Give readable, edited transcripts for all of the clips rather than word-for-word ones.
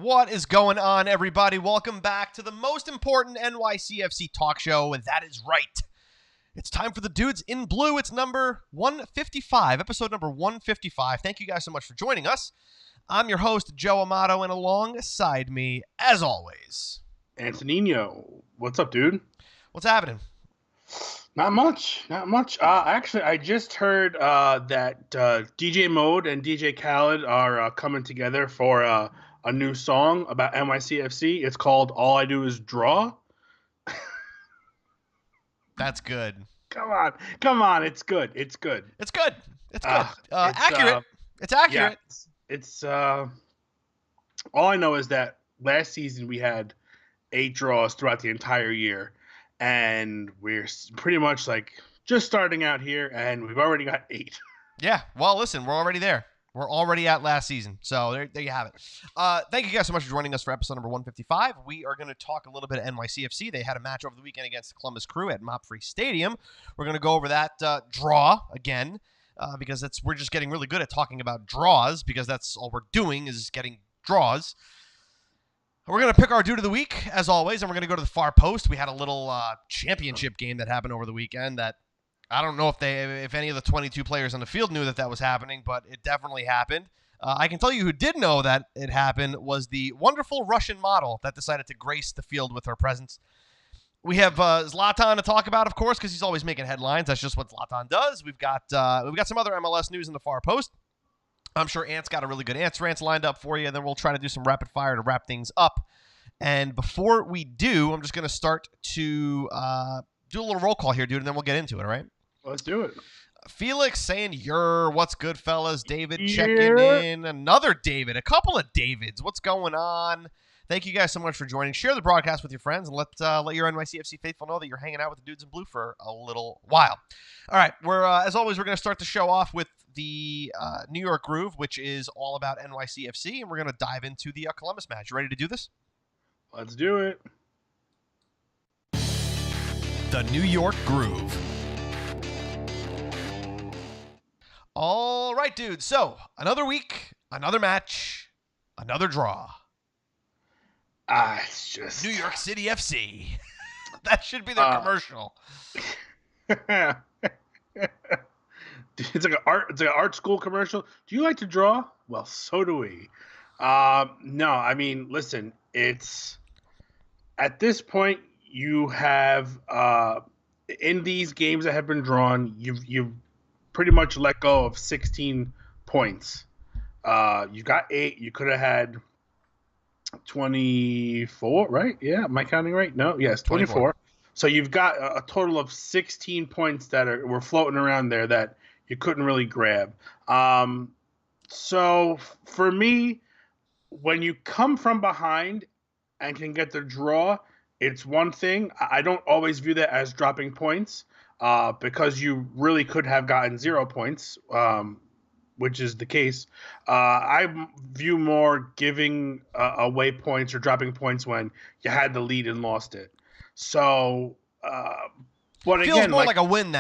What is going on, everybody? Welcome back to the most important NYCFC talk show, and that is right. It's time for the Dudes in Blue. It's number 155, episode number 155. Thank you guys so much for joining us. I'm your host, Joe Amato, and alongside me, as always, Antonino. What's up, dude? What's happening? Not much. Actually, I just heard that DJ Mode and DJ Khaled are coming together for a new song about NYCFC. It's called All I Do Is Draw. That's good. Come on. It's good. Accurate. It's accurate. Yeah, it's all I know is that last season we had 8 draws throughout the entire year, and we're pretty much like just starting out here, and we've already got 8. Yeah. Well, listen, we're already there. We're already at last season. So there you have it. Thank you guys so much for joining us for episode number 155. We are going to talk a little bit of NYCFC. They had a match over the weekend against the Columbus Crew at Mop Free Stadium. We're going to go over that draw again because we're just getting really good at talking about draws because that's all we're doing is getting draws. We're going to pick our dude of the week, as always, and we're going to go to the far post. We had a little championship game that happened over the weekend that I don't know if any of the 22 players on the field knew that was happening, but it definitely happened. I can tell you who did know that it happened was the wonderful Russian model that decided to grace the field with her presence. We have Zlatan to talk about, of course, because he's always making headlines. That's just what Zlatan does. We've got some other MLS news in the far post. I'm sure Ant's got a really good rants lined up for you, and then we'll try to do some rapid fire to wrap things up. And before we do, I'm just going to start to do a little roll call here, dude, and then we'll get into it, all right? Let's do it. Felix saying, what's good, fellas? David checking in. Another David. A couple of Davids. What's going on? Thank you guys so much for joining. Share the broadcast with your friends and let your NYCFC faithful know that you're hanging out with the Dudes in Blue for a little while. All right. As always, we're going to start the show off with the New York Groove, which is all about NYCFC, and we're going to dive into the Columbus match. You ready to do this? Let's do it. The New York Groove. All right, dude. So, another week, another match, another draw. It's just New York City FC. That should be their commercial. It's like an art school commercial. Do you like to draw? Well, so do we. No, I mean, listen, it's at this point you have in these games that have been drawn, you've pretty much let go of 16 points. You got 8. You could have had 24, right? Yeah, am I counting right? No, yes, 24. So you've got a total of 16 points that were floating around there that you couldn't really grab. So for me, when you come from behind and can get the draw, it's one thing. I don't always view that as dropping points. Because you really could have gotten 0 points, which is the case. I view more giving away points or dropping points when you had the lead and lost it. So, but feels again, more like a win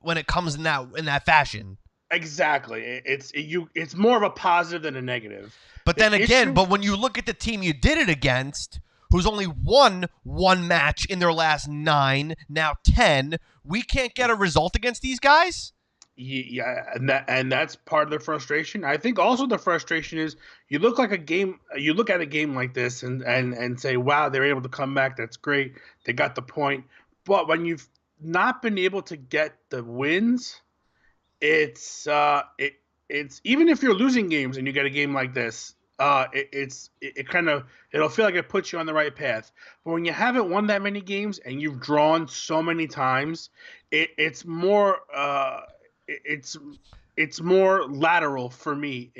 when it comes in that fashion. Exactly, it's more of a positive than a negative. But then again, when you look at the team you did it against, who's only won one match in their last 9, now 10. We can't get a result against these guys? Yeah, and that's part of the frustration. I think also the frustration is you look at a game like this and say, wow, they're able to come back. That's great. They got the point. But when you've not been able to get the wins, it's even if you're losing games and you get a game like this, it'll feel like it puts you on the right path. But when you haven't won that many games and you've drawn so many times, it's more lateral for me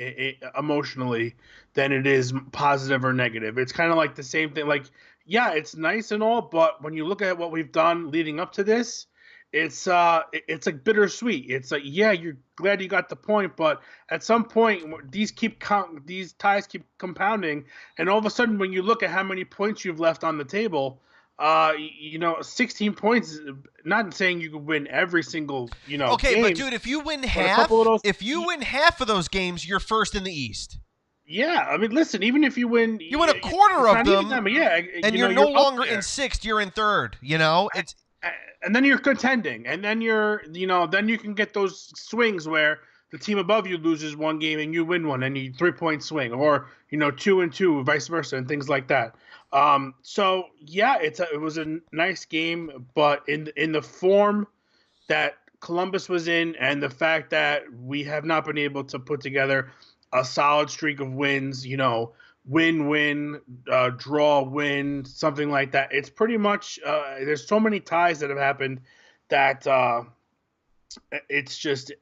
emotionally than it is positive or negative. It's kind of like the same thing. Like, yeah, it's nice and all, but when you look at what we've done leading up to this, it's like bittersweet. It's like, yeah, you're glad you got the point, but at some point these ties keep compounding, and all of a sudden when you look at how many points you've left on the table, 16 points. Not saying you could win every single Okay, game, but dude, if you win half of those games, you're first in the East. Yeah, I mean, listen, even if you win, You win a quarter of them, and you're no longer in sixth, you're in third. It's and then you're contending, and then then you can get those swings where the team above you loses one game and you win one, and you 3-point swing, or 2-2, vice versa, and things like that. So yeah, it was a nice game, but in the form that Columbus was in, and the fact that we have not been able to put together a solid streak of wins, win, draw, win, something like that. It's pretty much there's so many ties that have happened that it's just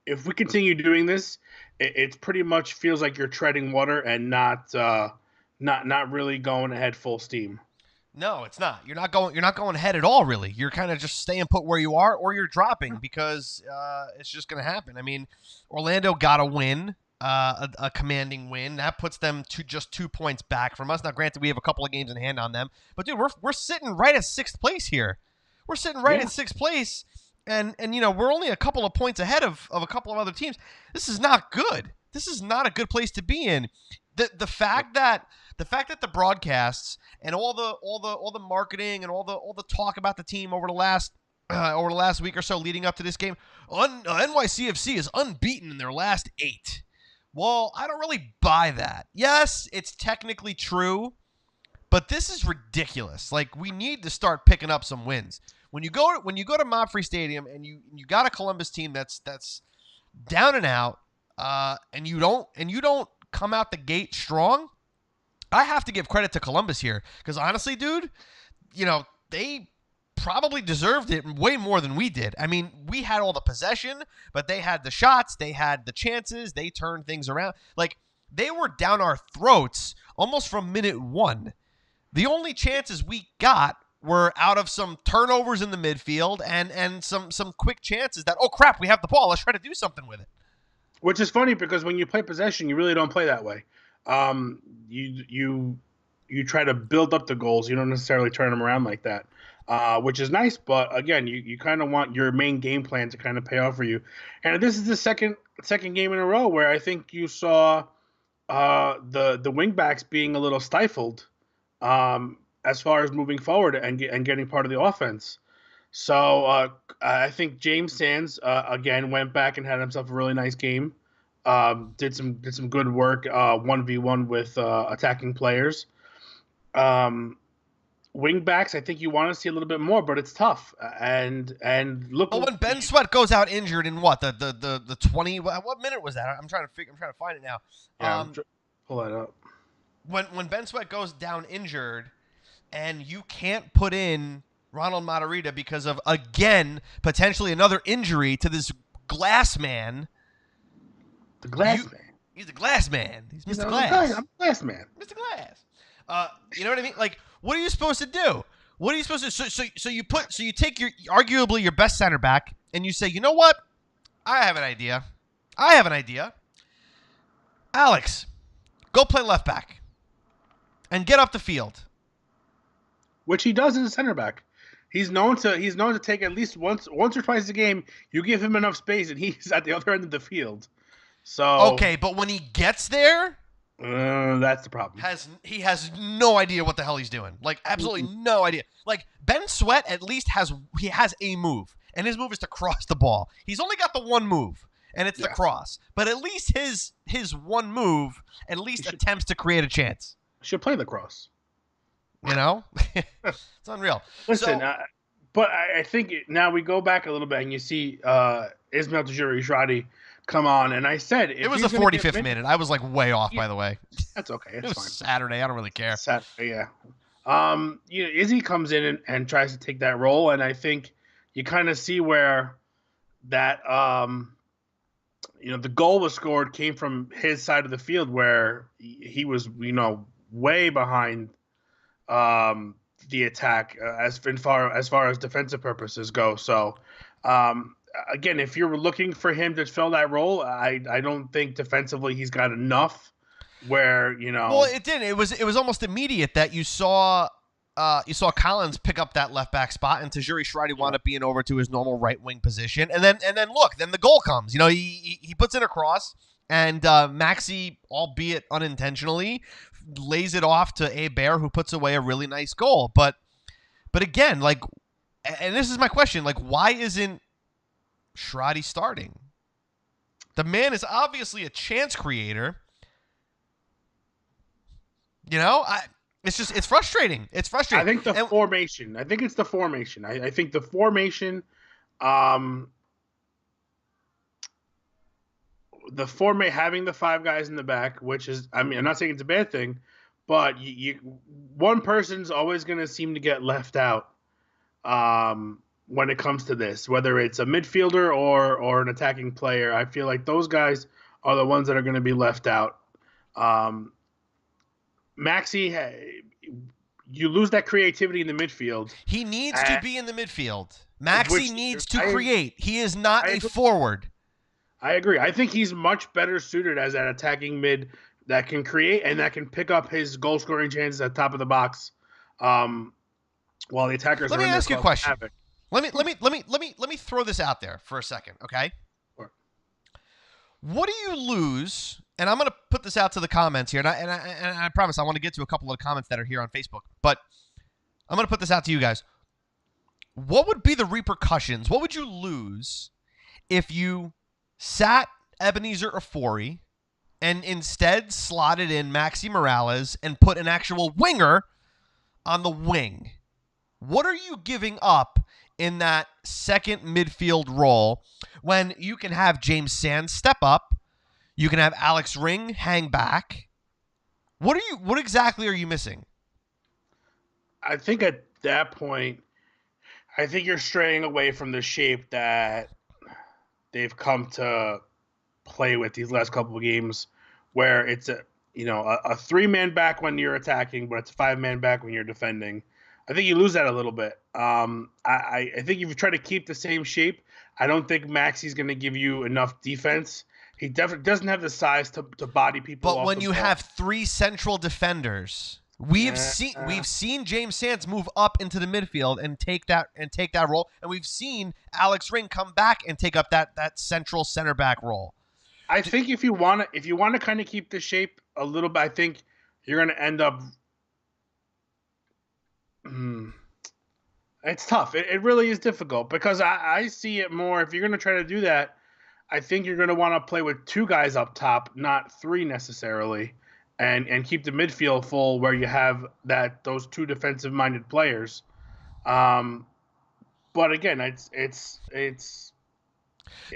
if we continue doing this, it pretty much feels like you're treading water and not really going ahead full steam. No, it's not. You're not going ahead at all, really. You're kind of just staying put where you are, or you're dropping because it's just going to happen. I mean, Orlando got a win. A commanding win that puts them to just 2 points back from us. Now, granted, we have a couple of games in hand on them, but dude, we're sitting right at sixth place here. We're sitting right at sixth place, and we're only a couple of points ahead of a couple of other teams. This is not good. This is not a good place to be in. The fact that the broadcasts and all the marketing and all the talk about the team over the last week or so leading up to this game, NYCFC is unbeaten in their last 8. Well, I don't really buy that. Yes, it's technically true, but this is ridiculous. Like, we need to start picking up some wins. When you go to Mob-Free Stadium and you got a Columbus team that's down and out, and you don't come out the gate strong, I have to give credit to Columbus here, because honestly, dude, they probably deserved it way more than we did. I mean, we had all the possession, but they had the shots, they had the chances, they turned things around. Like, they were down our throats almost from minute 1. The only chances we got were out of some turnovers in the midfield and some quick chances that, oh crap, we have the ball, let's try to do something with it. Which is funny, because when you play possession, you really don't play that way. You try to build up the goals. You don't necessarily turn them around like that. Which is nice, but again, you kind of want your main game plan to kind of pay off for you. And this is the second game in a row where I think you saw the wingbacks being a little stifled as far as moving forward and getting part of the offense. So I think James Sands again went back and had himself a really nice game. Did some good work 1v1 with attacking players. Wingbacks, I think you want to see a little bit more, but it's tough. And look. Well, when Ben Sweat goes out injured in what the 20? What minute was that? I'm trying to find it now. Yeah, pull that up. When Ben Sweat goes down injured, and you can't put in Ronald Matarrita because of, again, potentially another injury to this glass man. The glass man. He's the glass man. He's Mr. Glass. I'm the glass man. Mr. Glass. You know what I mean? Like, what are you supposed to do? What are you supposed to do? So you take arguably your best center back and you say, you know what? I have an idea. Alex, go play left back and get up the field. Which he does as a center back. He's known to take at least once or twice a game. You give him enough space and he's at the other end of the field. So okay, but when he gets there, that's the problem. He has no idea what the hell he's doing. Like, absolutely no idea. Like, Ben Sweat at least has a move, and his move is to cross the ball. He's only got the one move, and it's the cross. But at least his one move at least attempts to create a chance. Should play the cross. It's unreal. Listen, but I think now we go back a little bit, and you see Ismail Tajiri-Shradi come on, and I said it was the 45th minute. I was like way off, by the way. That's okay. It was fine. Saturday. I don't really care. Saturday, yeah. Izzy comes in and tries to take that role, and I think you kind of see where that the goal was scored came from his side of the field, where he was way behind the attack as far as defensive purposes go. So. Again, if you're looking for him to fill that role, I don't think defensively he's got enough. Where Well, it didn't. It was almost immediate that you saw Collins pick up that left back spot, and Tajiri-Shradi wound up being over to his normal right wing position, and then look, then the goal comes. He puts in a cross, And Maxi, albeit unintentionally, lays it off to Bear, who puts away a really nice goal. But again, like, and this is my question, like, why isn't Shradi starting? The man is obviously a chance creator. You know, it's frustrating. It's frustrating. I think the formation. I think it's the formation. I think the formation. Having the 5 guys in the back, which is, I mean, I'm not saying it's a bad thing, but one person's always going to seem to get left out when it comes to this, whether it's a midfielder or an attacking player. I feel like those guys are the ones that are going to be left out. Maxi, you lose that creativity in the midfield. He needs to be in the midfield. Maxi needs to create. He is not a forward. I agree. I think he's much better suited as an attacking mid that can create and that can pick up his goal scoring chances at top of the box, while the attackers. Let me ask you a question. Let me throw this out there for a second, okay? Sure. What do you lose? And I'm going to put this out to the comments here, and I promise I want to get to a couple of comments that are here on Facebook, but I'm going to put this out to you guys. What would be the repercussions? What would you lose if you sat Ebenezer Afori and instead slotted in Maxi Morales and put an actual winger on the wing? What are you giving up in that second midfield role when you can have James Sands step up? You can have Alex Ring hang back. What exactly are you missing? I think at that point, I think you're straying away from the shape that they've come to play with these last couple of games, where it's a 3-man back when you're attacking, but it's a 5-man back when you're defending. I think you lose that a little bit. I think if you try to keep the same shape, I don't think Maxi's going to give you enough defense. He definitely doesn't have the size to body people. But when you have 3 central defenders, we've seen James Sands move up into the midfield and take that role, and we've seen Alex Ring come back and take up that central center back role. I think if you want to kind of keep the shape a little bit, I think you're going to end up. It's tough. It really is difficult because I see it more. If you're going to try to do that, I think you're going to want to play with 2 guys up top, not 3 necessarily, and keep the midfield full where you have those 2 defensive-minded players. But again, it's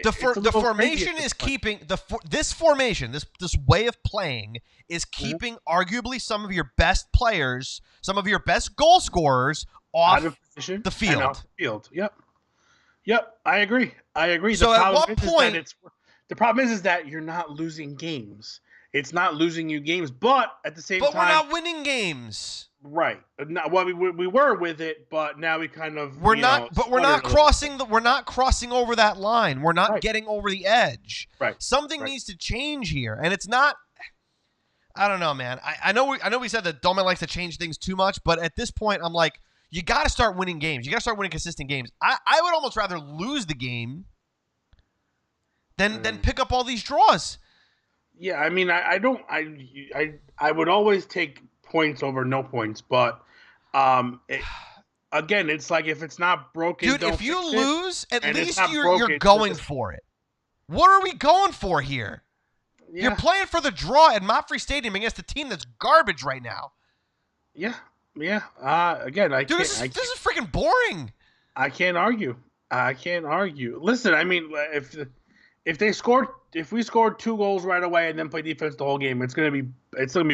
the formation is keeping this formation, this way of playing is keeping arguably some of your best players, some of your best goal scorers off position the field. And off the field. Yep. I agree. So at what point? The problem is that you're not losing games. It's not losing you games, but at the same time, we're not winning games. Right. Well, we were with it, but now we kind of we're not crossing over that line. We're not getting over the edge. Right. Something needs to change here, and it's not. I don't know, man. I know we said that Dolman likes to change things too much, but at this point, I'm like, you got to start winning games. You got to start winning consistent games. I would almost rather lose the game than pick up all these draws. Yeah, I mean, I would always take points over no points, but again, it's like if it's not broken, dude. If you lose, at least you're going for it. What are we going for here? Yeah. You're playing for the draw at Mopfrey Stadium against a team that's garbage right now. Yeah. Again, this is freaking boring. I can't argue. Listen, I mean, if we scored 2 goals right away and then play defense the whole game, it's gonna be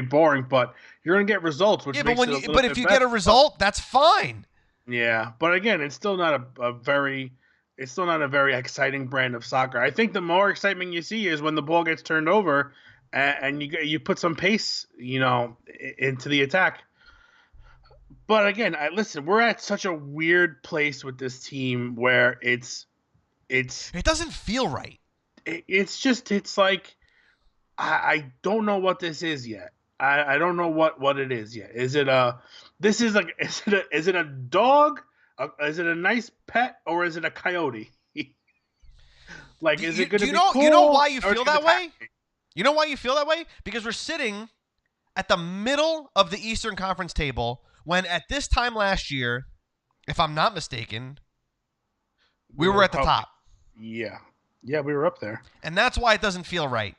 boring. But you're gonna get results, which makes but if you get a result, that's fine. Yeah, but again, it's still not a very exciting brand of soccer. I think the more excitement you see is when the ball gets turned over, and you put some pace, into the attack. But again, listen, we're at such a weird place with this team where it doesn't feel right. It's like I don't know what this is yet. I don't know what it is yet. Is it a dog? Is it a nice pet, or is it a coyote? Like, is it going to be cool? You know why you feel that way? You know why you feel that way? Because we're sitting at the middle of the Eastern Conference table when at this time last year, if I'm not mistaken, we were at the top. Yeah. Yeah, we were up there. And that's why it doesn't feel right.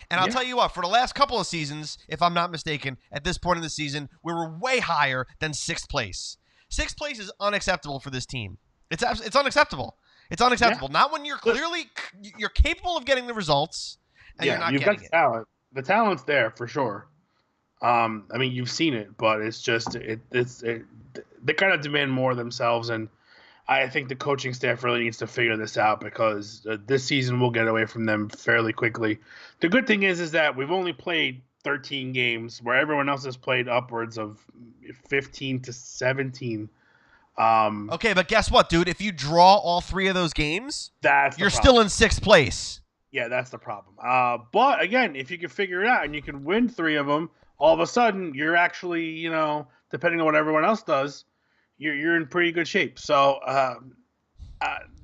And I'll tell you what, for the last couple of seasons, if I'm not mistaken, at this point in the season, we were way higher than 6th place. 6th place is unacceptable for this team. It's unacceptable. It's unacceptable. Yeah. Not when you're capable of getting the results and you're not getting it. Talent. The talent's there for sure. I mean, you've seen it, but it's just they kind of demand more of themselves, and I think the coaching staff really needs to figure this out because this season will get away from them fairly quickly. The good thing is that we've only played 13 games where everyone else has played upwards of 15 to 17. Okay, but guess what, dude? If you draw all 3 of those games, you're still in 6th place. Yeah, that's the problem. But again, if you can figure it out and you can win 3 of them, all of a sudden you're actually, depending on what everyone else does, you're in pretty good shape. So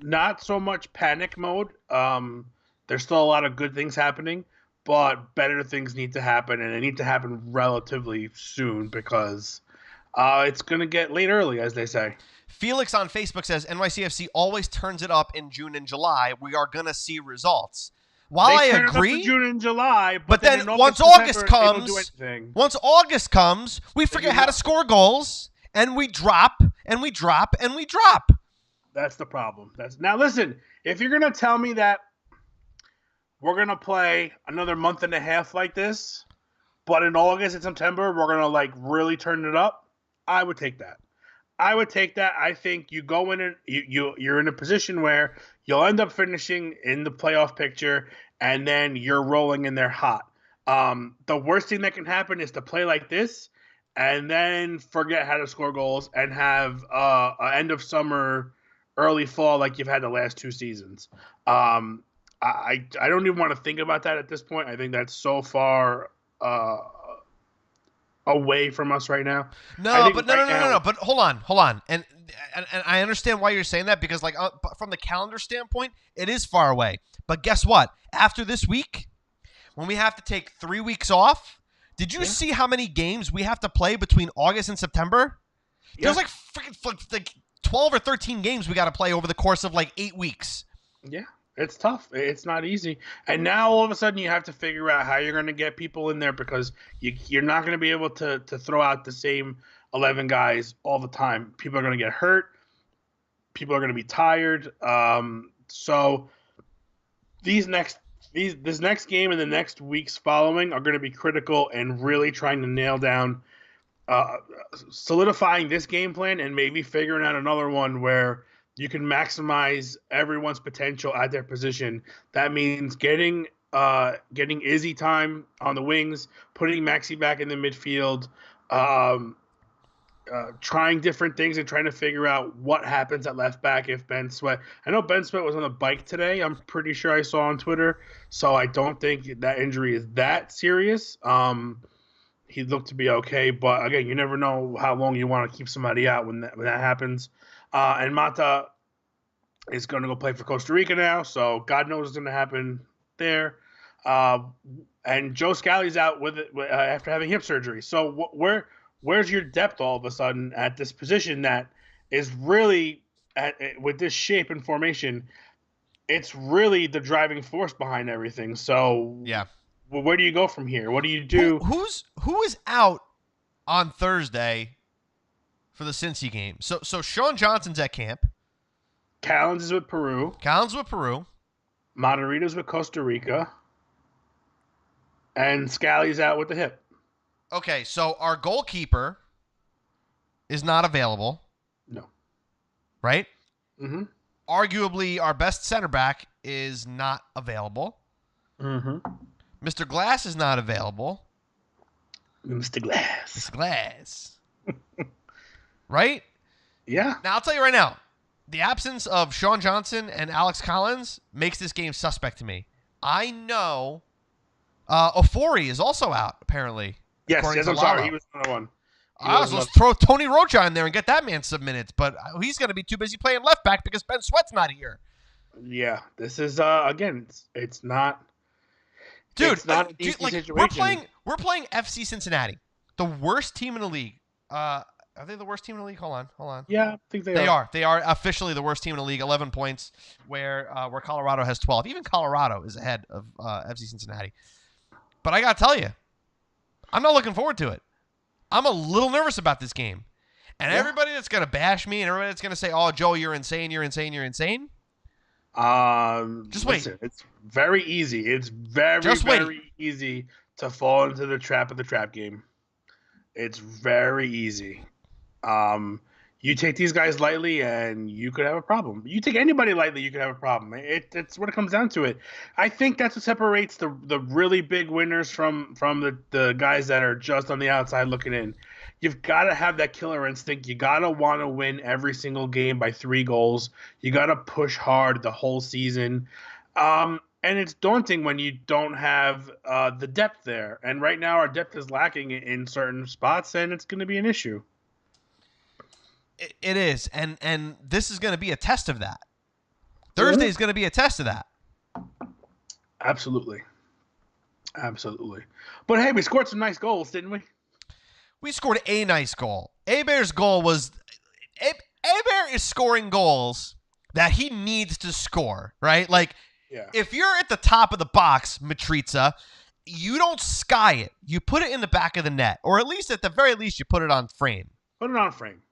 not so much panic mode. There's still a lot of good things happening, but better things need to happen, and they need to happen relatively soon because it's going to get late early, as they say. Felix on Facebook says NYCFC always turns it up in June and July. We are going to see results. While I agree, June and July, but then once August comes, we forget how to score goals, and we drop, and we drop, and we drop. That's the problem. Now listen, if you're gonna tell me that we're gonna play another month and a half like this, but in August and September we're gonna really turn it up, I would take that. I think you go in and you're in a position where you'll end up finishing in the playoff picture, and then you're rolling in there hot. The worst thing that can happen is to play like this and then forget how to score goals and have an end of summer, early fall like you've had the last 2 seasons. I don't even want to think about that at this point. I think that's so far away from us right now. No. But hold on. And I understand why you're saying that because, from the calendar standpoint, it is far away. But guess what? After this week, when we have to take 3 weeks off, did you see how many games we have to play between August and September? Yeah. There's freaking 12 or 13 games we got to play over the course of 8 weeks. Yeah. It's tough. It's not easy. And now all of a sudden you have to figure out how you're going to get people in there because you're not going to be able to throw out the same 11 guys all the time. People are going to get hurt. People are going to be tired. So this next game and the next weeks following are going to be critical and really trying to nail down solidifying this game plan and maybe figuring out another one where you can maximize everyone's potential at their position. That means getting Izzy time on the wings, putting Maxi back in the midfield, trying different things and trying to figure out what happens at left back if Ben Sweat. I know Ben Sweat was on the bike today. I'm pretty sure I saw on Twitter. So I don't think that injury is that serious. He looked to be okay, but again, you never know how long you want to keep somebody out when that happens. And Mata is going to go play for Costa Rica now, so God knows what's going to happen there. And Joe Scally's out with it after having hip surgery. So where's your depth all of a sudden at this position that is really with this shape and formation? It's really the driving force behind everything. So yeah, where do you go from here? What do you do? Who is out on Thursday for the Cincy game? So Sean Johnson's at camp. Callens is with Peru. Moderita's with Costa Rica. And Scally's out with the hip. Okay, so our goalkeeper is not available. No. Right? Mm-hmm. Arguably, our best center back is not available. Mm-hmm. Mr. Glass is not available. Mr. Glass. Right? Yeah. Now, I'll tell you right now, the absence of Sean Johnson and Alex Collins makes this game suspect to me. I know Ofori is also out, apparently. Yes, I'm sorry. He was another one. Let's throw Tony Rocha in there and get that man some minutes, but he's going to be too busy playing left back because Ben Sweat's not here. Yeah, this is, again, it's not Dude, it's not an easy situation. We're playing FC Cincinnati, the worst team in the league. Are they the worst team in the league? Hold on. Yeah, I think they are. They are officially the worst team in the league. 11 points, where Colorado has 12. Even Colorado is ahead of FC Cincinnati. But I gotta tell you, I'm not looking forward to it. I'm a little nervous about this game. And everybody that's gonna bash me and everybody that's gonna say, "Oh, Joe, you're insane. Just wait. Listen, it's very easy. It's very easy to fall into the trap of the trap game. It's very easy. You take these guys lightly, and you could have a problem. You take anybody lightly, you could have a problem. It's what it comes down to. It. I think that's what separates the really big winners from the guys that are just on the outside looking in. You've got to have that killer instinct. You got to want to win every single game by 3 goals. You got to push hard the whole season. And it's daunting when you don't have the depth there. And right now our depth is lacking in certain spots, and it's going to be an issue. It is. And this is going to be a test of that. Thursday is going to be a test of that. Absolutely. But, hey, we scored some nice goals, didn't we? We scored a nice goal. Hebert's goal was – Hebert is scoring goals that he needs to score, right? Like, if you're at the top of the box, Matrica, you don't sky it. You put it in the back of the net, or at least at the very least you put it on frame. Put it on frame.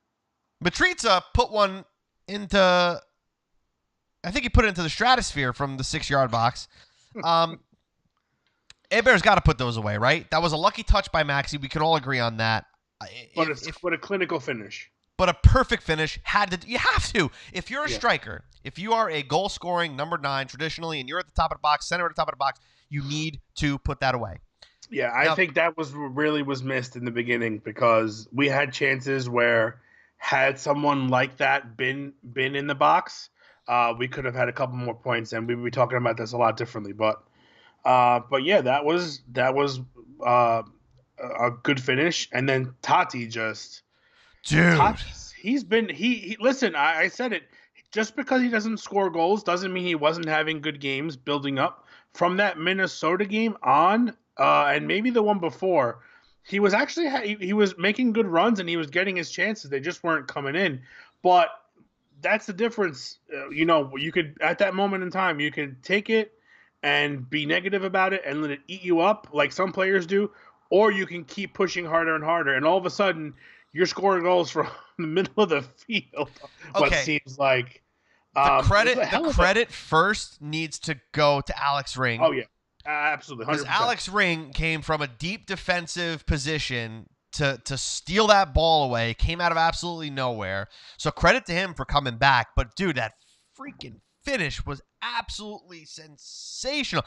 Matrica put one into – I think he put it into the stratosphere from the 6-yard box. Hebert's got to put those away, right? That was a lucky touch by Maxi. We can all agree on that. But a clinical finish. But a perfect finish you have to. If you're a striker, if you are a goal-scoring number 9 traditionally, and you're at the top of the box, center at the top of the box, you need to put that away. Yeah, I think that was missed in the beginning, because we had chances where had someone like that been in the box, we could have had a couple more points, and we'd be talking about this a lot differently. But yeah, that was a good finish. And then Taty just, dude, listen, I said it. Just because he doesn't score goals doesn't mean he wasn't having good games building up. From that Minnesota game on, and maybe the one before, he was actually he was making good runs and he was getting his chances. They just weren't coming in. But that's the difference. You could, at that moment in time, you could take it and be negative about it and let it eat you up like some players do, or you can keep pushing harder and harder, and all of a sudden you're scoring goals from the middle of the field. Okay. What seems like the credit first needs to go to Alex Ring. Oh yeah, absolutely. 100%. Because Alex Ring came from a deep defensive position to steal that ball away, came out of absolutely nowhere. So credit to him for coming back. But dude, that freaking finish was absolutely sensational.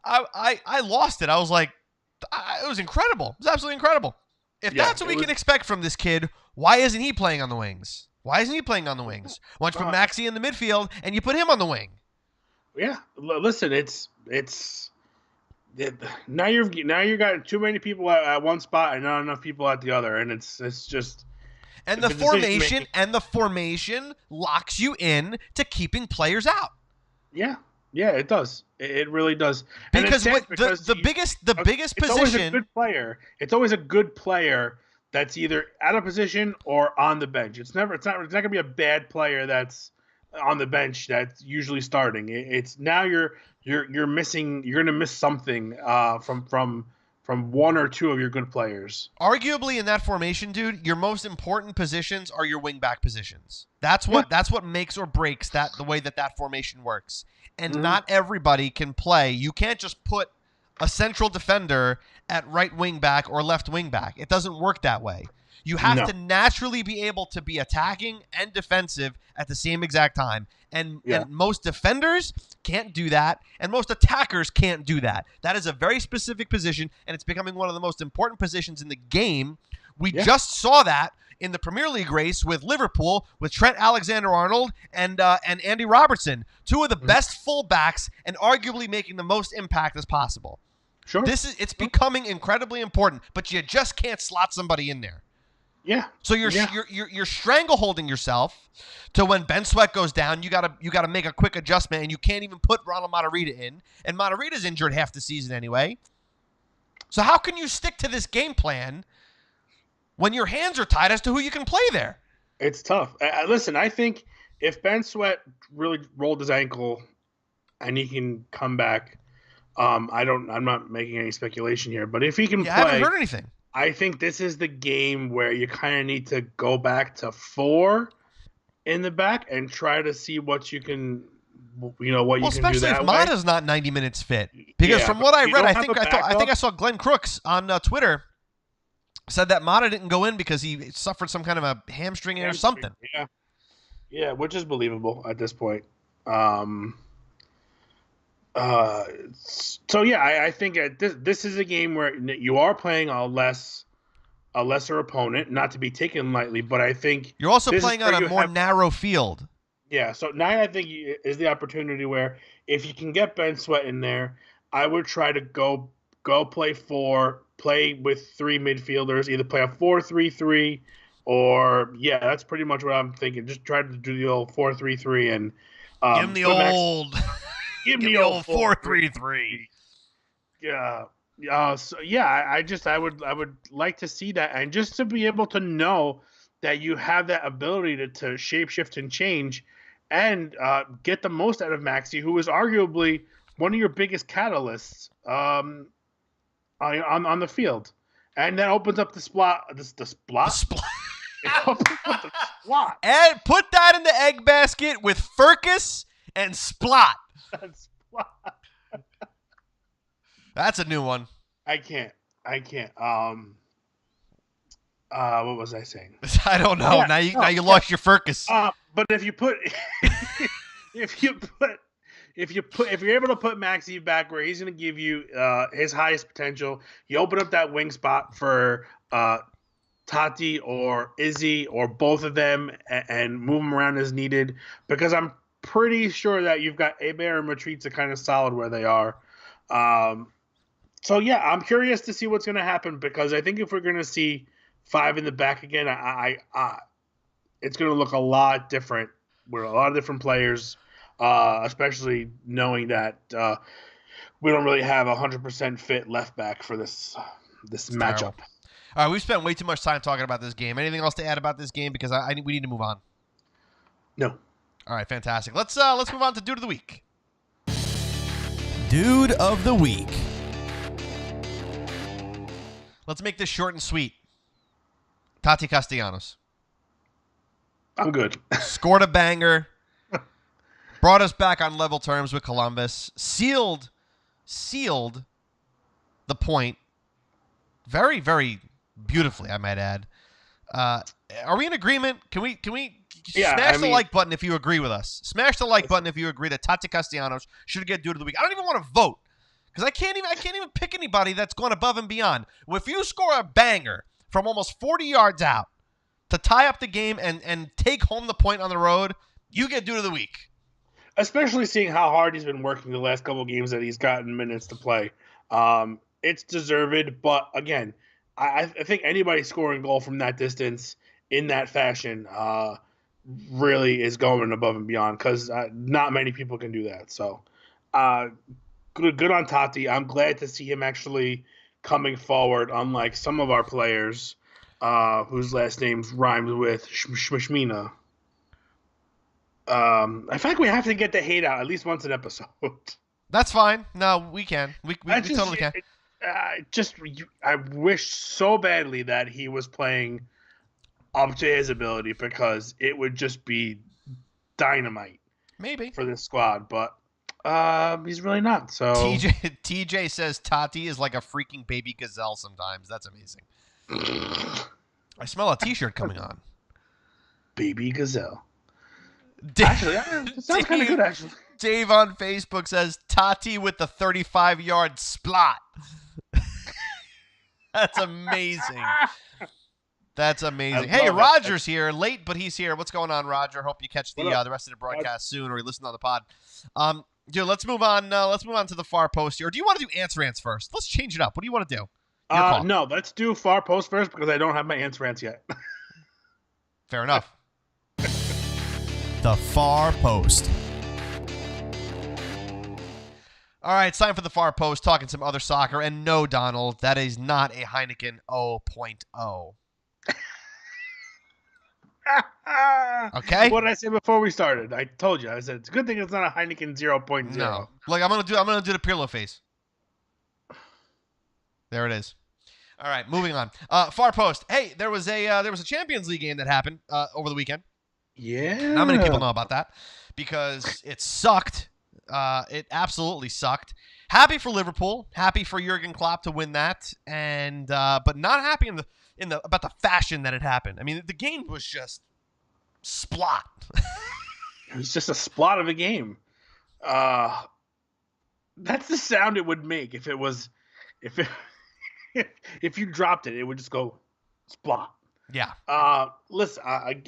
I lost it. I was like, it was incredible. It was absolutely incredible. If that's what we can expect from this kid, why isn't he playing on the wings? Why isn't he playing on the wings? Why don't you put Maxi in the midfield and you put him on the wing? Yeah, listen, it's now you got too many people at one spot and not enough people at the other, and it's just. And the formation locks you in to keeping players out. Yeah, it does. It really does. Because the biggest position. It's always a good player that's either out of position or on the bench. It's not going to be a bad player that's on the bench that's usually starting. It's now you're missing. You're going to miss something from one or two of your good players. Arguably in that formation, dude, your most important positions are your wingback positions. That's what makes or breaks the way that formation works. And not everybody can play. You can't just put a central defender at right wingback or left wingback. It doesn't work that way. You have to naturally be able to be attacking and defensive at the same exact time. And most defenders can't do that, and most attackers can't do that. That is a very specific position, and it's becoming one of the most important positions in the game. We just saw that in the Premier League race with Liverpool, with Trent Alexander-Arnold and Andy Robertson, two of the best fullbacks and arguably making the most impact as possible. Sure. It's becoming incredibly important, but you just can't slot somebody in there. Yeah. So you're strangleholding yourself to when Ben Sweat goes down. You gotta make a quick adjustment, and you can't even put Ronald Matarrita in. And Matarrita's injured half the season anyway. So how can you stick to this game plan when your hands are tied as to who you can play there? It's tough. Listen, I think if Ben Sweat really rolled his ankle and he can come back, I'm not making any speculation here, but if he can play, I haven't heard anything. I think this is the game where you kind of need to go back to 4 in the back and try to see what you can, what you can do that way. Especially if Mata's not 90 minutes fit. Because from what I read, I think I saw Glenn Crooks on Twitter said that Mata didn't go in because he suffered some kind of a hamstring or something. Yeah, which is believable at this point. So yeah, I think this is a game where you are playing a lesser opponent, not to be taken lightly, but I think you're also playing on a more narrow field. Yeah, so now I think is the opportunity where if you can get Ben Sweat in there, I would try to go play 4, play with 3 midfielders, either play a 4-3-3 or that's pretty much what I'm thinking. Just try to do the old 4-3-3 and give him the old. Give me the old 4-3-3. Yeah. I would like to see that, and just to be able to know that you have that ability to shapeshift and change, and get the most out of Maxey, who is arguably one of your biggest catalysts on the field, and that opens up the splot. The splot. It opens up the splot. And put that in the egg basket with Furcus and Splot. That's a new one. I can't. What was I saying? I don't know. Now you lost your Furcus. But if you're able to put Maxey back where he's going to give you his highest potential, you open up that wing spot for Taty or Izzy or both of them and move them around as needed, because I'm pretty sure that you've got Hebert and Matriza kind of solid where they are. So yeah, I'm curious to see what's going to happen, because I think if we're going to see 5 in the back again, it's going to look a lot different. We're a lot of different players, especially knowing that we don't really have 100% fit left back for this matchup. Terrible. All right, we've spent way too much time talking about this game. Anything else to add about this game? Because we need to move on. No. All right, fantastic. Let's move on to Dude of the Week. Dude of the Week. Let's make this short and sweet. Taty Castellanos. I'm good. Scored a banger. Brought us back on level terms with Columbus. Sealed the point very, very beautifully, I might add. Are we in agreement? Can we smash the like button if you agree with us? Smash the like button if you agree that Taty Castellanos should get Dude of the Week. I don't even want to vote, because I can't even pick anybody that's gone above and beyond. If you score a banger from almost 40 yards out to tie up the game and take home the point on the road, you get Dude of the Week. Especially seeing how hard he's been working the last couple of games that he's gotten minutes to play. It's deserved, but again, I think anybody scoring a goal from that distance in that fashion really is going above and beyond, because not many people can do that. So good on Taty. I'm glad to see him actually coming forward, unlike some of our players whose last names rhymes with Shmishmina. I feel like we have to get the hate out at least once an episode. That's fine. No, we can. We totally can. I wish so badly that he was playing up to his ability, because it would just be dynamite. Maybe for this squad, but he's really not. So TJ says Taty is like a freaking baby gazelle sometimes. That's amazing. I smell a T-shirt coming on. Baby gazelle. Actually, that sounds kind of good. Actually, Dave on Facebook says Taty with the 35-yard splot. That's amazing. That's amazing. Hey, Roger's here, late, but he's here. What's going on, Roger? Hope you catch the rest of the broadcast soon, or you listen on the pod. Dude, let's move on. Let's move on to the far post here. Or do you want to do answer rants first? Let's change it up. What do you want to do? No, let's do far post first, because I don't have my answer rants yet. Fair enough. The Far Post. All right, it's time for the Far Post, talking some other soccer. And no, Donald, that is not a Heineken 0.0. Okay? What did I say before we started? I told you. I said it's a good thing it's not a Heineken 0.0. No. Look, I'm gonna do the Pirlo face. There it is. All right, moving on. Far Post. Hey, there was a Champions League game that happened over the weekend. Yeah. Not many people know about that because it sucked. It absolutely sucked. Happy for Liverpool. Happy for Jurgen Klopp to win that, and but not happy about the fashion that it happened. I mean, the game was just splot. It was just a splot of a game. That's the sound it would make if you dropped it. It would just go splot. Yeah. Listen, I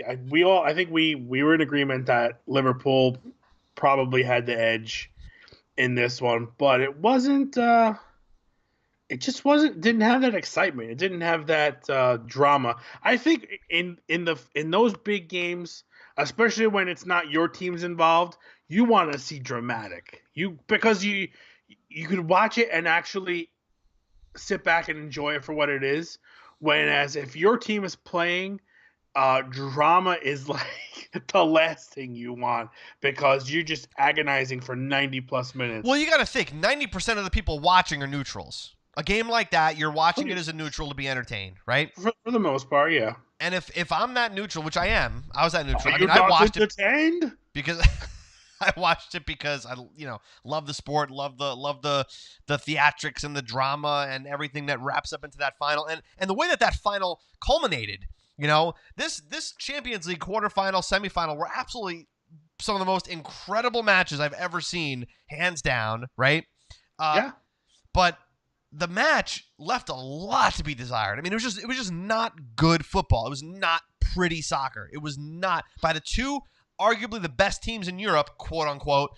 think we were in agreement that Liverpool probably had the edge in this one, but it wasn't. It just didn't have that excitement. It didn't have that drama. I think in those big games, especially when it's not your teams involved, you want to see dramatic. Because you could watch it and actually sit back and enjoy it for what it is. Whereas if your team is playing, drama is like the last thing you want because you're just agonizing for 90 plus minutes. Well, you got to think 90% of the people watching are neutrals. A game like that, you're watching it as a neutral to be entertained, right? For the most part, yeah. And if I'm that neutral, which I am, I was that neutral. Are I mean, you I watched entertained? it because I watched it because I love the sport, love the theatrics and the drama and everything that wraps up into that final and the way that final culminated. This Champions League quarterfinal, semifinal were absolutely some of the most incredible matches I've ever seen, hands down, right? Yeah. But the match left a lot to be desired. I mean, it was just not good football. It was not pretty soccer. It was not by the two arguably the best teams in Europe, quote unquote.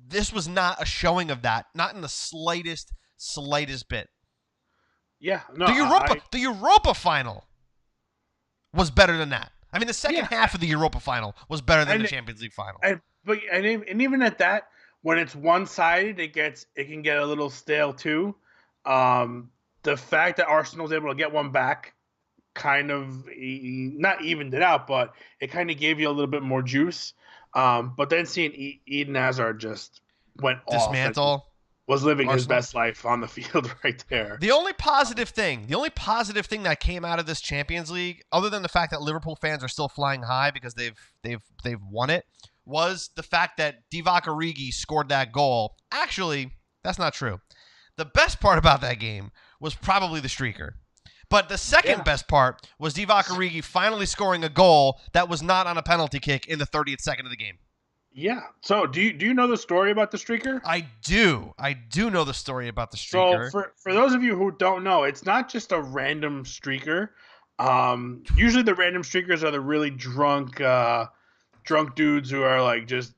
This was not a showing of that, not in the slightest bit. Yeah, no. The Europa final was better than that. I mean, the second half of the Europa final was better than the Champions League final. And even at that, when it's one-sided, it can get a little stale too. The fact that Arsenal was able to get one back kind of not evened it out, but it kind of gave you a little bit more juice. But then seeing Eden Hazard just went dismantle. Was living Arsenal. His best life on the field right there. The only positive thing that came out of this Champions League, other than the fact that Liverpool fans are still flying high because they've won it, was the fact that Divock Origi scored that goal. Actually, that's not true. The best part about that game was probably the streaker. But the second best part was Divock Origi finally scoring a goal that was not on a penalty kick in the 30th second of the game. Yeah. So do you know the story about the streaker? I do. I do know the story about the streaker. So for those of you who don't know, it's not just a random streaker. Usually the random streakers are the really drunk dudes who are like just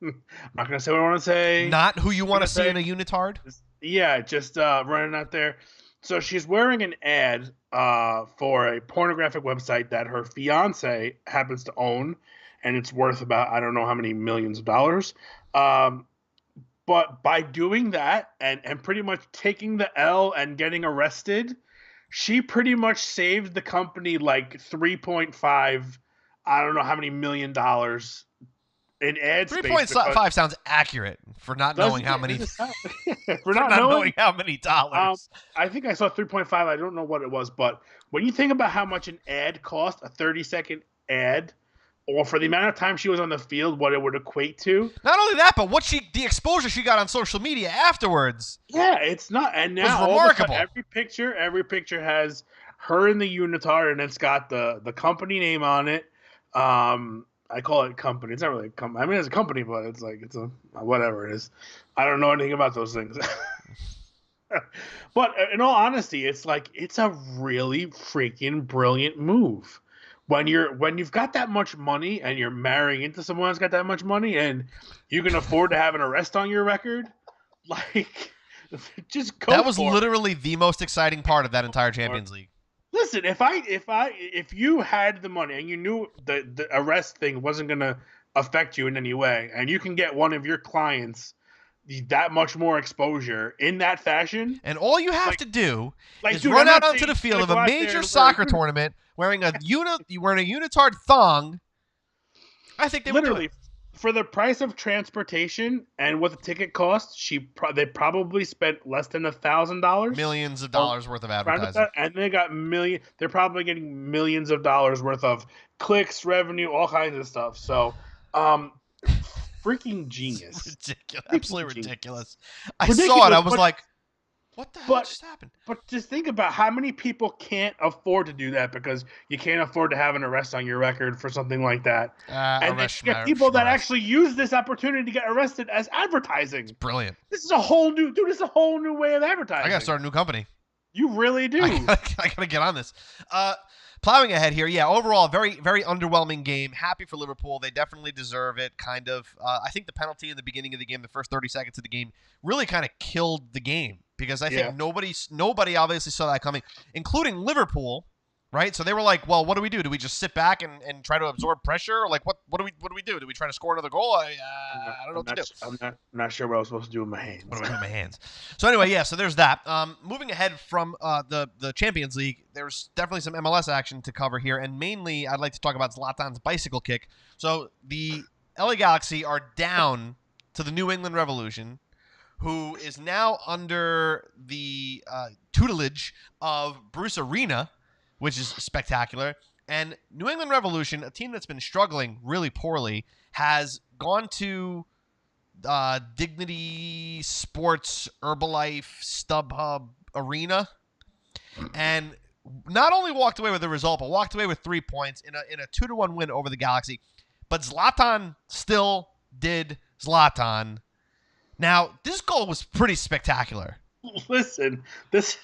I'm not gonna say what I want to say. Not who you want to see in a unitard? Yeah, just running out there. So she's wearing an ad for a pornographic website that her fiance happens to own, and it's worth about I don't know how many millions of dollars. But by doing that and pretty much taking the L and getting arrested, she pretty much saved the company like 3.5, I don't know how many $1 million in ad space. 3.5 sounds accurate for not knowing how many. For not knowing how many dollars. I think I saw 3.5. I don't know what it was, but when you think about how much an ad cost, a 30-second ad, or for the amount of time she was on the field, what it would equate to. Not only that, but the exposure she got on social media afterwards. Yeah, it's not. And now was remarkable. Every picture has her in the unitard, and it's got the company name on it. I call it company. It's not really a company. I mean, it's a company, but it's a whatever it is. I don't know anything about those things. But in all honesty, it's a really freaking brilliant move. When you've got that much money and you're marrying into someone that's got that much money and you can afford to have an arrest on your record, just go. That was literally the most exciting part of that entire Champions League. Listen, if you had the money and you knew the arrest thing wasn't gonna affect you in any way, and you can get one of your clients that much more exposure in that fashion, And all you have like, to do is dude, run I'm out not onto saying the you field of gotta a go out major there soccer tournament wearing a unitard thong. I think they would do literally it. for the price of transportation and what the ticket cost. They probably spent less than $1,000, Millions of or dollars worth of around advertising. that, and they got million. They're probably getting millions of dollars worth of clicks, revenue, all kinds of stuff. So, um, freaking It's genius, ridiculous. freaking Absolutely genius, ridiculous. I saw it. I ridiculous. was like, what the hell But just happened? but just think about how many people can't afford to do that because you can't afford to have an arrest on your record for something like that. And then Arrest you get people that schmarest. actually use this opportunity to get arrested as advertising. Brilliant. This is a whole new This is a whole new way of I advertising. gotta start a new company. You really do. I gotta get on this. Plowing ahead here, yeah. Overall, very, very underwhelming game. Happy for Liverpool. They definitely deserve it. Kind of. I think the penalty in the beginning of the game, the first 30 seconds of the game, really kind of killed the game because I think nobody obviously saw that coming, including Liverpool. Right, so they were like, "Well, what do we do? Do we just sit back and try to absorb pressure? Or like, what do we do? Do we try to score another goal? I don't know what to do. I'm not sure what I was supposed to do with my hands. What do I do with my hands? So anyway, yeah. So there's that. Moving ahead from the Champions League, there's definitely some MLS action to cover here, and mainly I'd like to talk about Zlatan's bicycle kick. So the LA Galaxy are down to the New England Revolution, who is now under the tutelage of Bruce Arena, which is spectacular. And New England Revolution, a team that's been struggling really poorly, has gone to Dignity Sports, Herbalife, StubHub Arena, and not only walked away with the result, but walked away with 3 points in a 2-1 win over the Galaxy. But Zlatan still did Zlatan. Now, this goal was pretty spectacular. Listen, this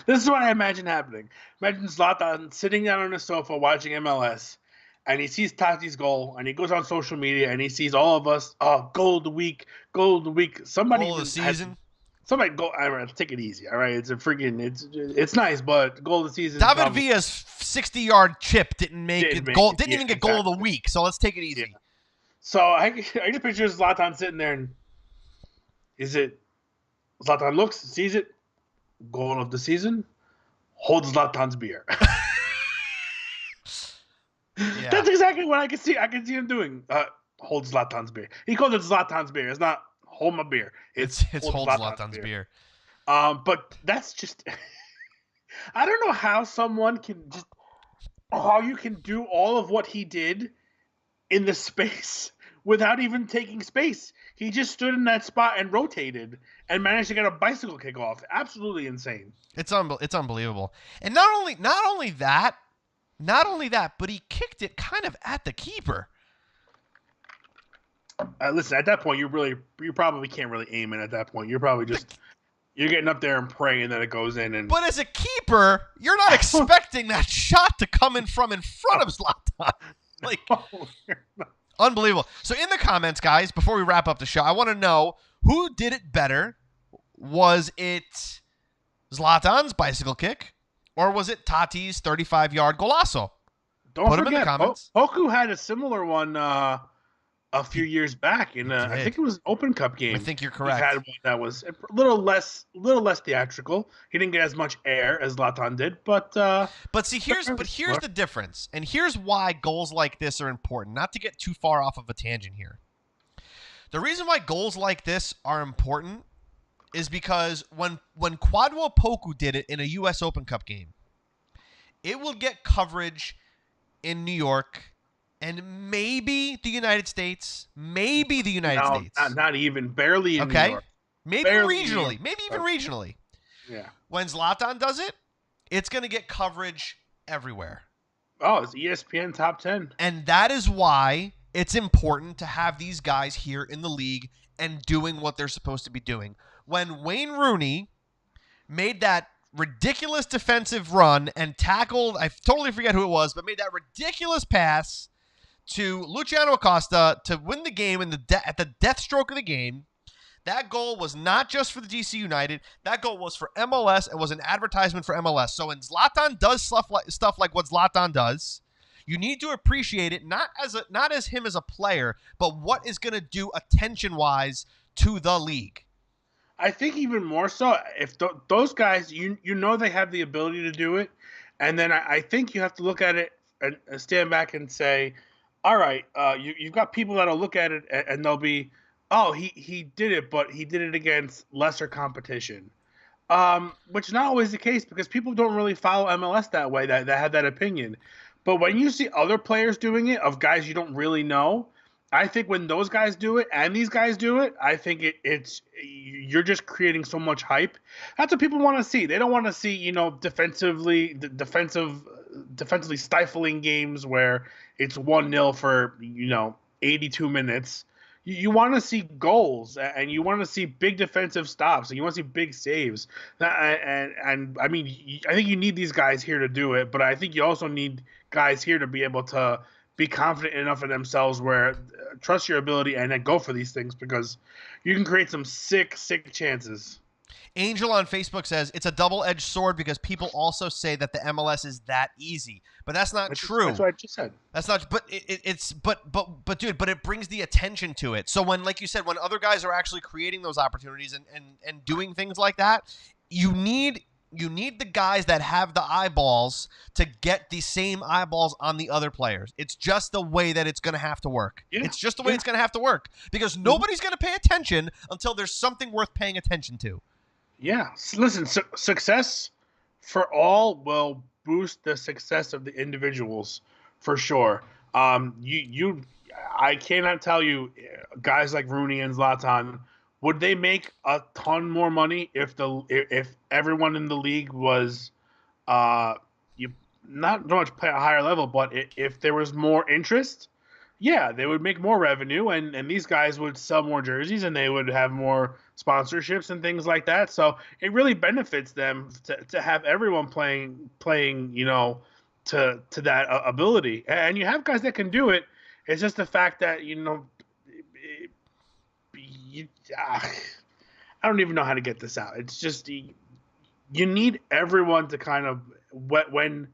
is what I imagine happening. Imagine Zlatan sitting down on a sofa watching MLS, and he sees Taty's goal, and he goes on social media, and he sees all of us, goal of the week. Somebody Goal of the season. Somebody go. All right, take it easy. All right, it's nice, but goal of the season. David Villa's 60-yard chip didn't even get goal of the week. So let's take it easy. Yeah. So I just picture Zlatan sitting there, and Zlatan looks, sees it. Goal of the season, hold Zlatan's beer. Yeah. That's exactly what I can see. I can see him doing. Hold Zlatan's beer. He calls it Zlatan's beer. It's not hold my beer. It's hold Zlatan's beer. But that's just. I don't know how how you can do all of what he did in the space without even taking space. He just stood in that spot and rotated and managed to get a bicycle kick off. Absolutely insane. It's unbelievable. And not only that, but he kicked it kind of at the keeper. Listen, at that point, you probably can't really aim it at that point. You're probably just you're getting up there and praying that it goes in. But as a keeper, you're not expecting that shot to come in front of Zlatan. Like, unbelievable. So in the comments, guys, before we wrap up the show, I want to know who did it better. Was it Zlatan's bicycle kick, or was it Taty's 35-yard golazo? Don't Put forget, them in the comments. Hoku had a similar one a few years back in I think it was an Open Cup game. I think you're correct. He had one that was a little less theatrical. He didn't get as much air as Zlatan did, but see, here's the difference, and here's why goals like this are important. Not to get too far off of a tangent here. The reason why goals like this are important is because when Kwadwo Poku did it in a U.S. Open Cup game, it will get coverage in New York and maybe the United States. Maybe the United States. Not even. Barely in New York. Maybe regionally. Maybe even regionally. Yeah. When Zlatan does it, it's going to get coverage everywhere. Oh, it's ESPN Top 10. And that is why it's important to have these guys here in the league and doing what they're supposed to be doing. When Wayne Rooney made that ridiculous defensive run and tackled, I totally forget who it was, but made that ridiculous pass to Luciano Acosta to win the game at the death stroke of the game, That goal was not just for the DC United. That goal was for MLS. It was an advertisement for MLS. So when Zlatan does stuff like what Zlatan does, you need to appreciate it not as him as a player, but what is going to do attention-wise to the league. I think even more so if those guys, you know, they have the ability to do it, and then I think you have to look at it and stand back and say, all right, you've got people that'll look at it and they'll be, oh, he did it, but he did it against lesser competition, which is not always the case because people don't really follow MLS that way, that have that opinion. But when you see other players doing it, of guys you don't really know, I think when those guys do it and these guys do it, I think it's you're just creating so much hype. That's what people want to see. They don't want to see, you know, defensively stifling games where it's 1-0 for, you know, 82 minutes. You want to see goals and you want to see big defensive stops and you want to see big saves. And I mean, I think you need these guys here to do it, but I think you also need guys here to be able to be confident enough in themselves where trust your ability and then go for these things because you can create some sick chances. Angel on Facebook says it's a double-edged sword because people also say that the MLS is that easy, but that's not true. That's what I just said. That's not. But dude, but it brings the attention to it. So when, like you said, when other guys are actually creating those opportunities and doing things like that, you need the guys that have the eyeballs to get the same eyeballs on the other players. It's just the way that it's going to have to work. Yeah. It's just the way it's going to have to work because nobody's going to pay attention until there's something worth paying attention to. Yeah. Listen, success for all will boost the success of the individuals for sure. I cannot tell you guys like Rooney and Zlatan, would they make a ton more money if everyone in the league was not so much play at a higher level, but if there was more interest? Yeah, they would make more revenue, and these guys would sell more jerseys, and they would have more sponsorships and things like that. So it really benefits them to have everyone playing, you know, to that ability. And you have guys that can do it. It's just the fact that, you know, I don't even know how to get this out. It's just you need everyone to kind of when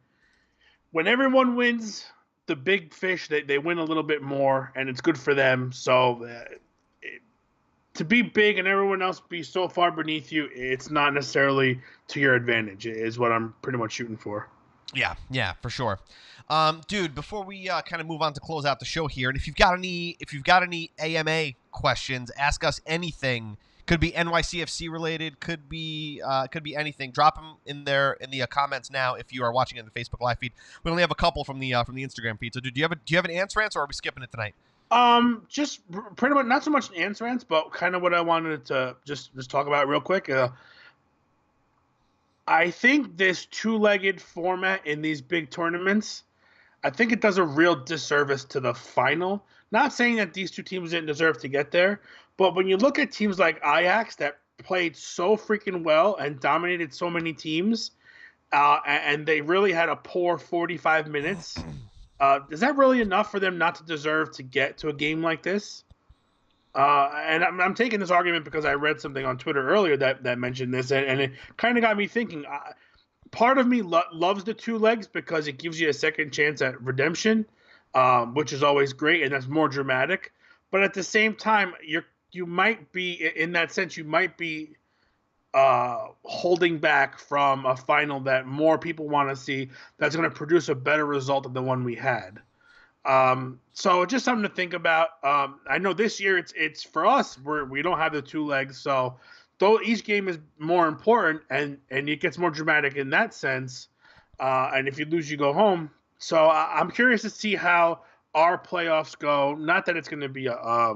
everyone wins the big fish, they win a little bit more, and it's good for them. So to be big and everyone else be so far beneath you, it's not necessarily to your advantage, is what I'm pretty much shooting for. Yeah, for sure. Dude, before we kind of move on to close out the show here, and if you've got any AMA questions, ask us anything. Could be NYCFC related, could be anything. Drop them in there in the comments now if you are watching it in the Facebook live feed. We only have a couple from the Instagram feed. So, dude, do you have an answer, or are we skipping it tonight? Just pretty much not so much an answer, but kind of what I wanted to just talk about real quick. I think this two-legged format in these big tournaments, I think it does a real disservice to the final. Not saying that these two teams didn't deserve to get there, but when you look at teams like Ajax that played so freaking well and dominated so many teams, and they really had a poor 45 minutes, is that really enough for them not to deserve to get to a game like this? And I'm taking this argument because I read something on Twitter earlier that mentioned this, and it kind of got me thinking. Part of me loves the two legs because it gives you a second chance at redemption, which is always great, and that's more dramatic. But at the same time, you might be, in that sense, you might be holding back from a final that more people want to see that's going to produce a better result than the one we had. So just something to think about. I know this year it's for us, we don't have the two legs, so though each game is more important and it gets more dramatic in that sense. And if you lose, you go home. So I'm curious to see how our playoffs go. Not that it's going to be a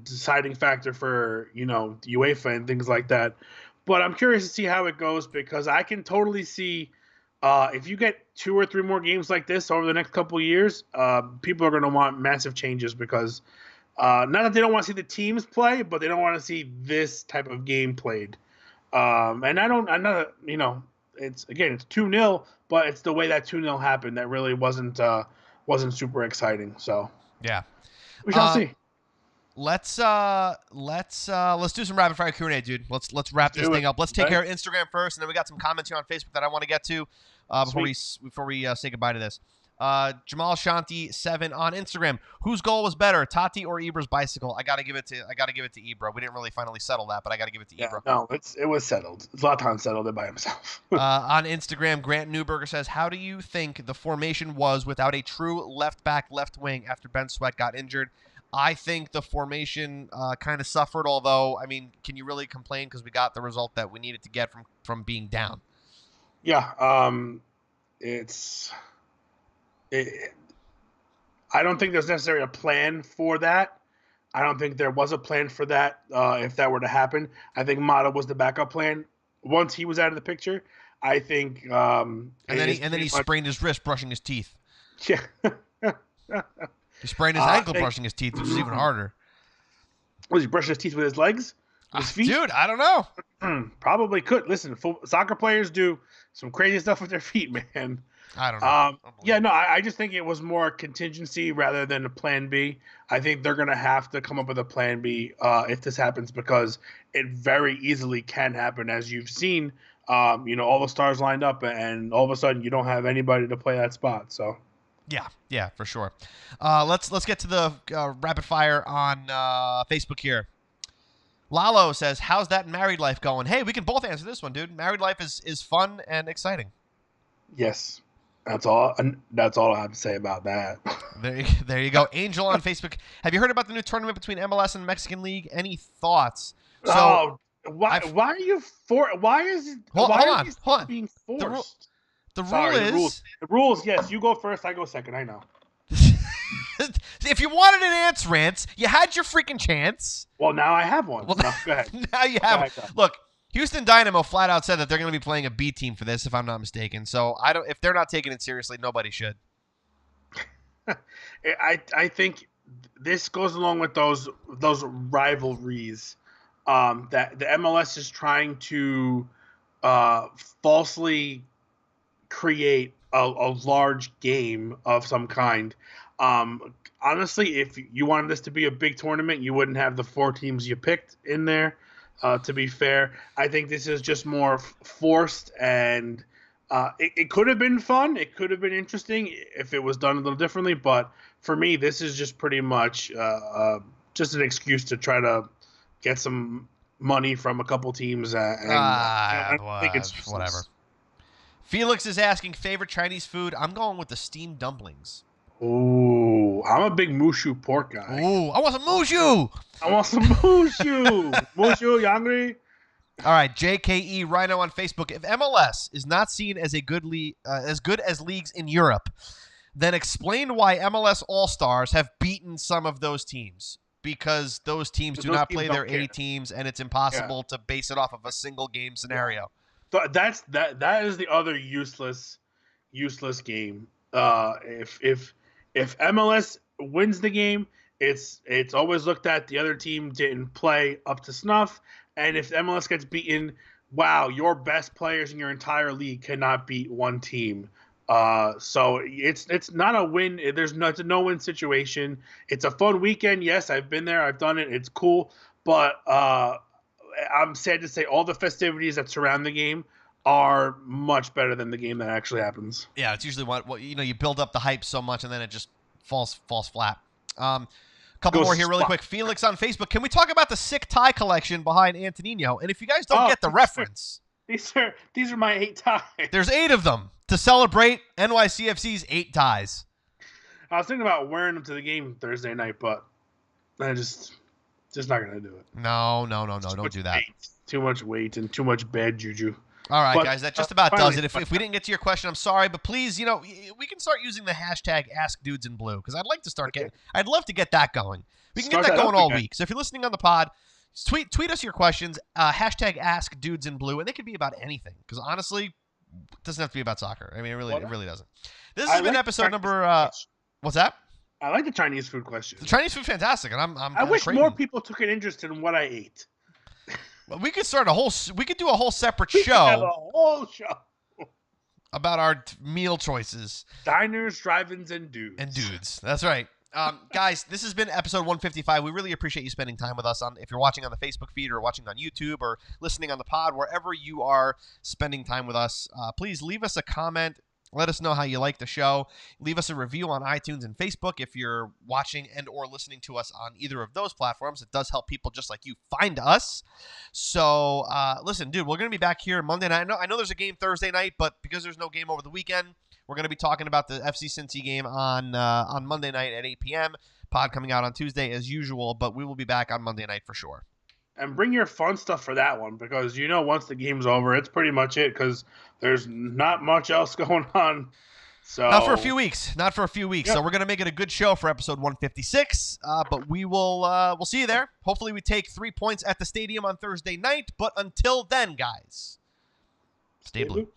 deciding factor for, you know, UEFA and things like that, but I'm curious to see how it goes because I can totally see if you get 2 or 3 more games like this over the next couple of years, people are going to want massive changes because not that they don't want to see the teams play, but they don't want to see this type of game played. And I'm not, you know, it's 2-0, but it's the way that 2-0 happened that really wasn't super exciting. So yeah, we shall see. let's do some rapid fire Q&A, dude. Let's wrap this thing up. Let's take care of Instagram first, and then we got some comments here on Facebook that I want to get to before we say goodbye to this. Jamal Shanti 7 on Instagram. Whose goal was better, Taty or Ibra's bicycle? I gotta give it to Ibra. We didn't really finally settle that, but I gotta give it to Ibra. No, it was settled. Zlatan settled it by himself. On Instagram, Grant Newberger says, "How do you think the formation was without a true left back, left wing after Ben Sweat got injured?" I think the formation kind of suffered. Although, I mean, can you really complain because we got the result that we needed to get from being down? Yeah. I don't think there's necessarily a plan for that. I don't think there was a plan for that if that were to happen. I think Mata was the backup plan once he was out of the picture. I think. And then he sprained his wrist brushing his teeth. Yeah. He sprained his ankle brushing his teeth, which is even harder. Was he brushing his teeth with his legs? With his feet? Dude, I don't know. Probably could. Listen, soccer players do some crazy stuff with their feet, man. I don't know. I just think it was more contingency rather than a plan B. I think they're going to have to come up with a plan B if this happens because it very easily can happen. As you've seen, all the stars lined up and all of a sudden you don't have anybody to play that spot. So, yeah, for sure. Let's get to the rapid fire on Facebook here. Lalo says, "How's that married life going?" Hey, we can both answer this one, dude. Married life is fun and exciting. Yes. That's all I have to say about that. There you go. Angel on Facebook. Have you heard about the new tournament between MLS and Mexican League? Any thoughts? So why are you why is it being forced? The rules, yes, you go first, I go second, I know. If you wanted an answer, Rance, you had your freaking chance. Well, now I have one. Well, go ahead. Now you have it. Look, Houston Dynamo flat out said that they're going to be playing a B team for this, if I'm not mistaken. So if they're not taking it seriously, nobody should. I think this goes along with those rivalries that the MLS is trying to falsely create a large game of some kind. Honestly, if you wanted this to be a big tournament, you wouldn't have the 4 teams you picked in there. To be fair, I think this is just more forced, and it could have been fun. It could have been interesting if it was done a little differently. But for me, this is just pretty much just an excuse to try to get some money from a couple teams. I think it's useless. Whatever. Felix is asking favorite Chinese food. I'm going with the steamed dumplings. Ooh, I'm a big mushu pork guy. Ooh, I want some mushu. Mushu, you hungry? All right, JKE Rhino on Facebook. If MLS is not seen as as good as leagues in Europe, then explain why MLS All-Stars have beaten some of those teams. Because those teams do not play their A teams, and it's impossible to base it off of a single game scenario. So that is the other useless game. If MLS wins the game, it's always looked at the other team didn't play up to snuff, and if MLS gets beaten, wow, your best players in your entire league cannot beat one team. So it's not a win. It's a no-win situation. It's a fun weekend. Yes, I've been there. I've done it. It's cool, but I'm sad to say all the festivities that surround the game are much better than the game that actually happens. Yeah, it's usually what you build up the hype so much and then it just falls flat. Couple more here really quick. Felix on Facebook. Can we talk about the sick tie collection behind Antonino? And if you guys don't get the reference, these are my 8 ties. There's 8 of them to celebrate NYCFC's 8 ties. I was thinking about wearing them to the game Thursday night, but I just not gonna do it. No, don't do that. Too much weight and too much bad juju. All right, guys, that just about does it. If we didn't get to your question, I'm sorry, but please, we can start using the hashtag #AskDudesInBlue because I'd like to start I'd love to get that going. We can get that going all week. So if you're listening on the pod, tweet us your questions, hashtag #AskDudesInBlue, and they could be about anything because honestly, it doesn't have to be about soccer. I mean, it really doesn't. This has been episode number. What's that? I like the Chinese food question. The Chinese food, fantastic, and I wish more people took an interest in what I ate. Well, we could start we could do a whole separate show. Have a whole show about our meal choices. Diners, drive-ins, and dudes. That's right. Guys, this has been episode 155. We really appreciate you spending time with us. If you're watching on the Facebook feed or watching on YouTube or listening on the pod, wherever you are spending time with us, please leave us a comment. Let us know how you like the show. Leave us a review on iTunes and Facebook if you're watching and or listening to us on either of those platforms. It does help people just like you find us. So, listen, dude, we're going to be back here Monday night. I know there's a game Thursday night, but because there's no game over the weekend, we're going to be talking about the FC Cincy game on Monday night at 8 p.m. Pod coming out on Tuesday as usual, but we will be back on Monday night for sure. And bring your fun stuff for that one because, once the game's over, it's pretty much it because there's not much else going on. So Not for a few weeks. Yep. So we're going to make it a good show for episode 156, but we'll see you there. Hopefully we take 3 points at the stadium on Thursday night, but until then, guys, stay blue.